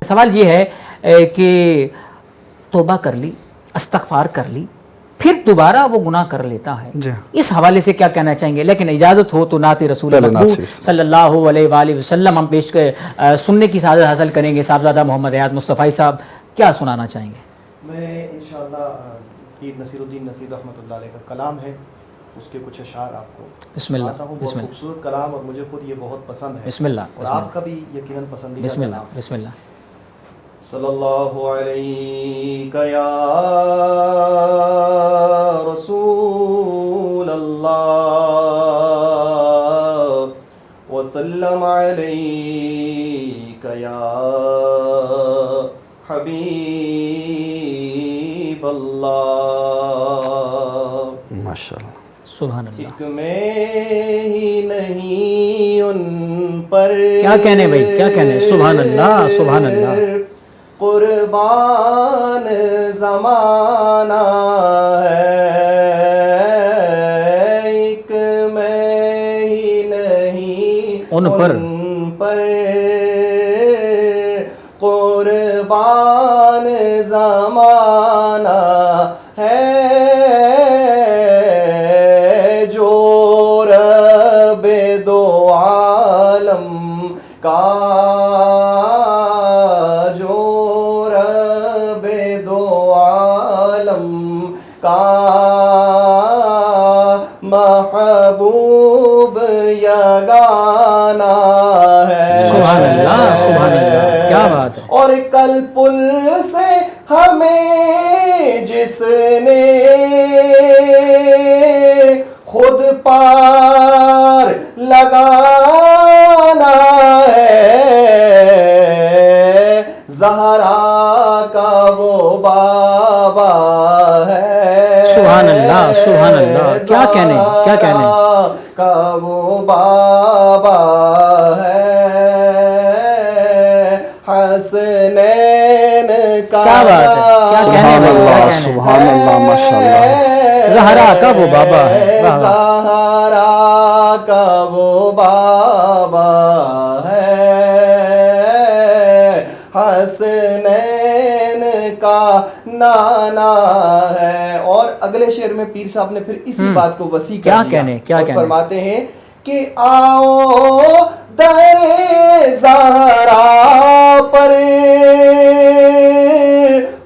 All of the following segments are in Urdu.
سوال یہ ہے کہ توبہ کر لی، استغفار کر لی، پھر دوبارہ وہ گناہ کر لیتا ہے، اس حوالے سے کیا کہنا چاہیں گے؟ لیکن اجازت ہو تو نعت رسول مقبول صلی اللہ علیہ وآلہ وسلم ہم پیش سننے کی سعادت حاصل کریں گے۔ صاحبزادہ محمد ریاض مصطفی صاحب کیا سنانا چاہیں گے؟ میں انشاءاللہ پیر نصیر الدین نصیر رحمۃ اللہ علیہ کا کلام ہے، اس کے کچھ اشعار آپ کو بسم اللہ، بہت خوبصورت کلام اور مجھے خود یہ بہت پسند ہے، بسم اللہ، اور آپ کا بھی یقیناً پسندیدہ بسم اللہ، بسم اللہ۔ صلی اللہ علیہ یا رسول اللہ وسلم علیہ یا حبیب اللہ۔ ماشاءاللہ، سبحان اللہ۔ ایک میں ہی نہیں ان پر کیا کہنے بھائی، کیا کہنے؟ سبحان اللہ، سبحان اللہ۔ قربان زمانہ ہے، ایک میں ہی نہیں ان پر قربان زمانہ ہے، جو رب دو عالم کا، محبوب یگانا ہے۔ سبحان اللہ، سبحان اللہ، کیا بات ہے۔ اور کل پل سے ہمیں جس نے خود پار لگانا ہے، زہرا کا وہ بابا ہے۔ سبحان اللہ، سبحان اللہ، کیا کہنے، کیا کہنے۔ کا وہ بابا ہے، حسنین کا، کیا بات ہے، کیا کہنے۔ سبحان اللہ، سبحان اللہ، ماشاءاللہ۔ زہرا کا وہ بابا ہے، زہرا کا وہ بابا ہے، حسنین کا نانا ہے۔ اور اگلے شعر میں پیر صاحب نے پھر اسی بات کو وسیع کر دیا اور فرماتے ہیں کہ آؤ در زہرا پر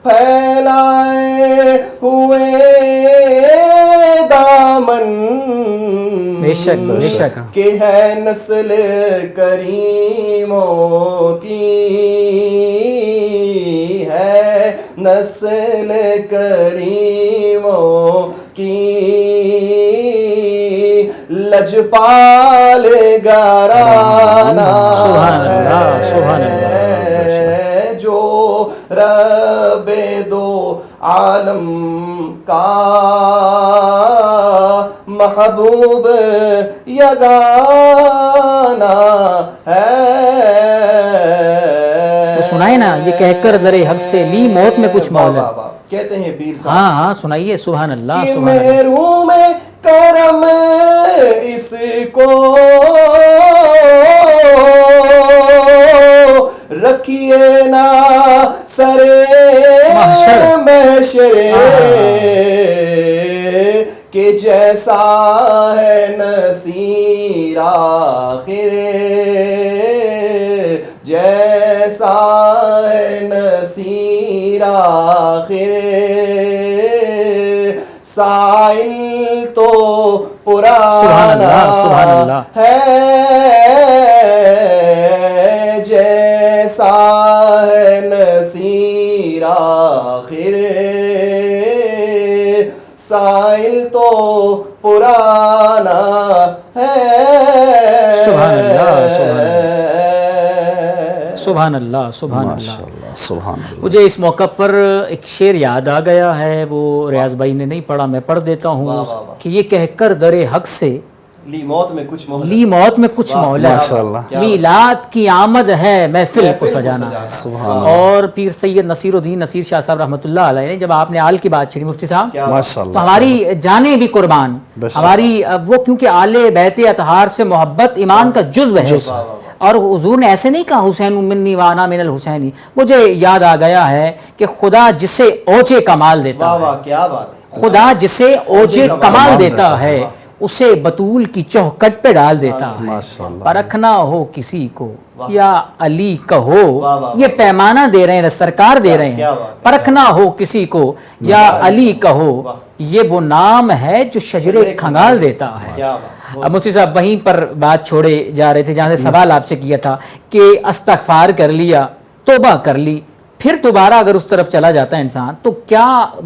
پھیلائے ہوئے دامن، بے شک، بے شک، کہ ہے نسل کریموں کی، ہے نسل کریموں کی، لجپال گھرانہ ہے، جو رب دو عالم کا محبوب یگانا ہے۔ تو سنائے نا، یہ کہہ کر در حق سے لی موت میں کچھ مولا، کہتے ہیں پیر صاحب۔ ہاں ہاں سنائیے، سبحان اللہ، سبحان اللہ۔ محروم کرم اس کو رکھیے نا سرے محشر، کہ جیسا ہے نصیر آخر، جیسا ہے نصیر آخر، سائل تو پرانا ہے، جیسا ہے نصیر آخر، سائل تو پرانا ہے۔ سبحان اللہ، سبحان اللہ، سبحان اللہ، سبحان اللہ۔ مجھے اس موقع پر ایک شعر یاد آ گیا ہے، وہ ریاض بھائی نے نہیں پڑھا، میں پڑھ دیتا ہوں کہ یہ کہہ کر در حق سے لی موت میں کچھ مولا، لی موت میں کچھ مولا، میلاد کی آمد ہے محفل کو سجانا۔ اور پیر سید نصیر الدین نصیر شاہ صاحب رحمۃ اللہ علیہ نے جب آپ نے آل کی بات چھڑی مفتی صاحب، تو ہماری جانیں بھی قربان، ہماری وہ کیونکہ آل بیت اطہار سے محبت ایمان کا جزو ہے، اور حضور نے ایسے نہیں کہا حسین منی وانا من الحسینی. مجھے یاد آ گیا ہے کہ خدا جسے اوجے کمال دیتا ہے, کیا بات ہے, خدا جسے اوجے کمال دیتا ہے اسے بطول کی چوکھٹ پہ ڈال دیتا ہے. پرکھنا ہو کسی کو یا علی کہو, یہ پیمانہ دے رہے ہیں, سرکار دے رہے ہیں, پرکھنا ہو کسی کو یا علی کہو, یہ وہ نام ہے جو شجر کھنگال دیتا ہے. اب مفتی صاحب وہیں پر بات چھوڑے جا رہے تھے جہاں سے سوال آپ سے کیا تھا کہ استغفار کر لیا, توبہ کر لی, پھر دوبارہ اگر اس طرف چلا جاتا ہے انسان تو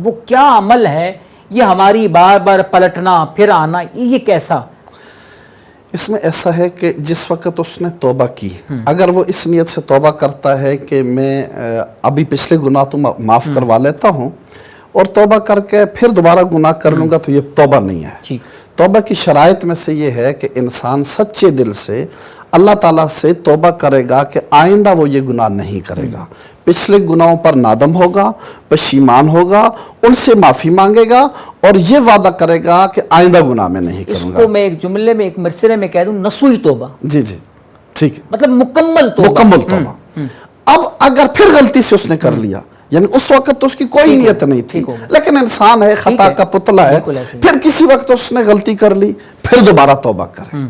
وہ کیا عمل ہے یہ ہماری بار بار پلٹنا پھر آنا, یہ کیسا؟ اس میں ایسا ہے کہ جس وقت اس نے توبہ کی, اگر وہ اس نیت سے توبہ کرتا ہے کہ میں ابھی پچھلے گناہ تو معاف کروا لیتا ہوں اور توبہ کر کے پھر دوبارہ گناہ کر لوں گا, تو یہ توبہ نہیں ہے. توبہ کی شرائط میں سے یہ ہے کہ انسان سچے دل سے اللہ تعالیٰ سے توبہ کرے گا کہ آئندہ وہ یہ گناہ نہیں کرے گا, پچھلے گناہوں پر نادم ہوگا, پشیمان ہوگا, ان سے معافی مانگے گا اور یہ وعدہ کرے گا کہ آئندہ گناہ میں نہیں کروں گا. اس کو میں ایک جملے میں ایک مرسرے میں کہہ دوں نسوئی توبہ. جی جی ٹھیک ہے, مطلب مکمل توبہ. مکمل توبہ. اب اگر پھر غلطی سے اس نے کر لیا, یعنی اس وقت تو اس کی کوئی نیت نہیں تھی, لیکن انسان ہے, خطا کا پتلا ہے, پھر کسی وقت اس نے غلطی کر لی, پھر دوبارہ توبہ کرے,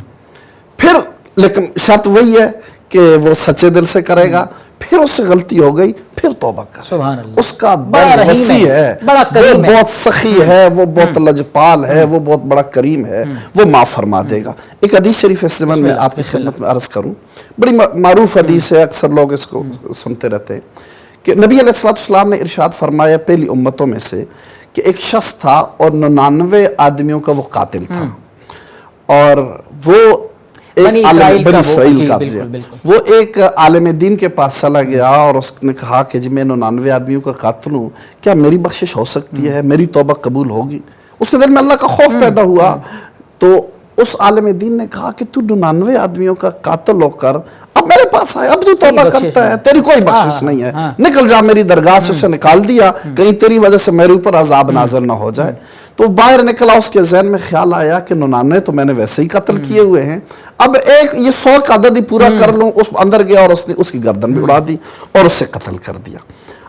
پھر لیکن شرط وہی ہے کہ وہ سچے دل سے کرے گا, پھر اس سے غلطی ہو گئی پھر توبہ کرے. اس کا دل وسیع ہے, وہ بہت سخی ہے, وہ بہت لجپال ہے, وہ بہت بڑا کریم ہے, وہ معاف فرما دے گا. ایک حدیث شریف اس زمن میں آپ کی خدمت میں عرض کروں, بڑی معروف حدیث ہے, اکثر لوگ اس کو سنتے رہتے ہیں کہ نبی علیہ السلام نے ارشاد فرمایا پہلی امتوں میں سے کہ ایک شخص تھا اور 99 آدمیوں کا وہ قاتل تھا, اور وہ ایک بنی اسرائیل کا وہ ایک عالم دین کے پاس چلا گیا اور اس نے کہا کہ جی میں 99 آدمیوں کا قاتل ہوں, کیا میری بخشش ہو سکتی ہے, میری توبہ قبول ہوگی؟ اس کے دل میں اللہ کا خوف پیدا ہوا, تو اس عالم دین نے کہا کہ تو 99 آدمیوں کا قاتل ہو کر اب میرے پاس آئے, اب تو توبہ کرتا ہے, تیری کوئی بخشش نہیں ہے, نکل جا میری درگاہ سے. اسے نکال دیا, کہیں تیری وجہ سے میرے اوپر عذاب نازل نہ ہو جائے. تو باہر نکلا, اس کے ذہن میں خیال آیا کہ 99 تو میں نے ویسے ہی قتل کیے ہوئے ہیں, اب ایک یہ 100 کا عدد ہی پورا کر لوں. اس اندر گیا اور اس نے اس کی گردن بھی اڑا دی اور اسے قتل کر دیا.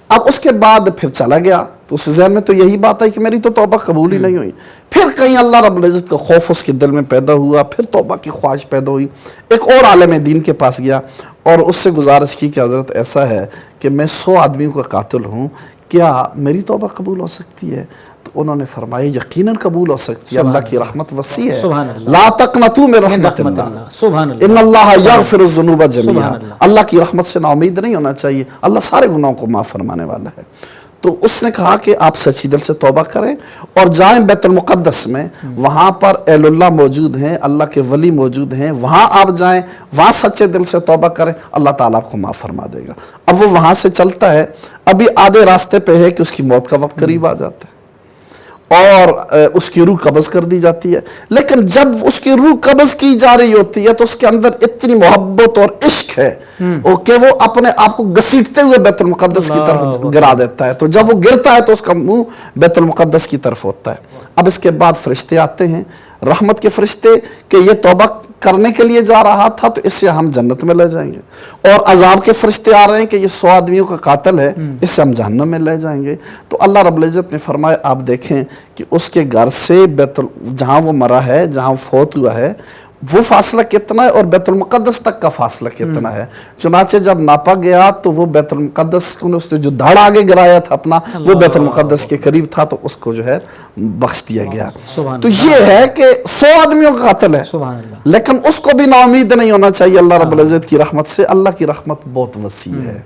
اب اس کے بعد پھر چلا گیا, تو اس ذہن میں تو یہی بات ہے کہ میری تو توبہ قبول ہی نہیں ہوئی. پھر کہیں اللہ رب العزت کا خوف اس کے دل میں پیدا ہوا, پھر توبہ کی خواہش پیدا ہوئی, ایک اور عالم دین کے پاس گیا اور اس سے گزارش کی کہ حضرت ایسا ہے کہ میں 100 آدمیوں کا قاتل ہوں, کیا میری توبہ قبول ہو سکتی ہے؟ تو انہوں نے فرمایا یقیناً قبول ہو سکتی ہے, اللہ کی رحمت وسیع ہے, لا تقنطوا من رحمت اللہ, ان اللہ یغفر الذنوب جميعا, اللہ کی رحمت سے نا امید نہیں ہونا چاہیے, اللہ سارے گناہوں کو معاف فرمانے والا ہے. تو اس نے کہا کہ آپ سچی دل سے توبہ کریں اور جائیں بیت المقدس میں, وہاں پر اہل اللہ موجود ہیں, اللہ کے ولی موجود ہیں, وہاں آپ جائیں, وہاں سچے دل سے توبہ کریں, اللہ تعالیٰ آپ کو معاف فرما دے گا. اب وہ وہاں سے چلتا ہے, ابھی آدھے راستے پہ ہے کہ اس کی موت کا وقت قریب آ جاتا ہے اور اس کی روح قبض کر دی جاتی ہے. لیکن جب اس کی روح قبض کی جا رہی ہوتی ہے تو اس کے اندر اتنی محبت اور عشق ہے کہ وہ اپنے آپ کو گھسیٹتے ہوئے بیت المقدس کی طرف گرا دیتا ہے. تو جب وہ گرتا ہے تو اس کا منہ بیت المقدس کی طرف ہوتا ہے. اب اس کے بعد فرشتے آتے ہیں, رحمت کے فرشتے, کہ یہ توبہ کرنے کے لیے جا رہا تھا تو اس سے ہم جنت میں لے جائیں گے, اور عذاب کے فرشتے آ رہے ہیں کہ یہ 100 آدمیوں کا قاتل ہے, اس سے ہم جہنم میں لے جائیں گے. تو اللہ رب العزت نے فرمایا آپ دیکھیں کہ اس کے گھر سے جہاں وہ مرا ہے, جہاں فوت ہوا ہے, وہ فاصلہ کتنا ہے اور بیت المقدس تک کا فاصلہ کتنا ہے. چنانچہ جب ناپا گیا تو وہ بیت المقدس کو اس نے جو دھڑ آگے گرایا تھا اپنا, وہ بیت المقدس کے قریب تھا, تو اس کو جو ہے بخش دیا گیا. تو یہ ہے کہ 100 آدمیوں کا قاتل ہے, لیکن اس کو بھی نا امید نہیں ہونا چاہیے اللہ رب العزت کی رحمت سے. اللہ کی رحمت بہت وسیع ہے,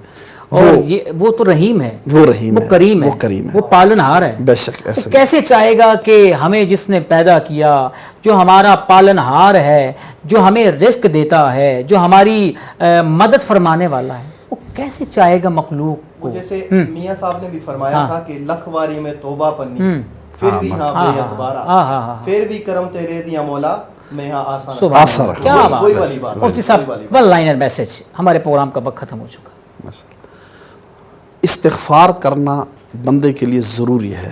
اور وہ تو رحیم ہے, وہ رحیم ہے, وہ کریم ہے, وہ پالنہار ہے. بے شک ایسے کیسے چاہے گا کہ ہمیں جس نے پیدا کیا, جو ہمارا پالنہار ہے, جو ہمیں رزق دیتا ہے, جو ہماری مدد فرمانے والا ہے, وہ کیسے چاہے گا مخلوق کو؟ جیسے میاں صاحب نے بھی فرمایا تھا کہ لکھ واری میں توبہ پنی, پھر بھی ہاں بے اتبارہ, پھر بھی کرم تیرے دیا مولا میں ہاں آسان. کیا بات مفتی صاحب, ون لائنر میسج, ہمارے پروگرام کا وقت ختم ہو چکا. استغفار کرنا بندے کے لیے ضروری ہے,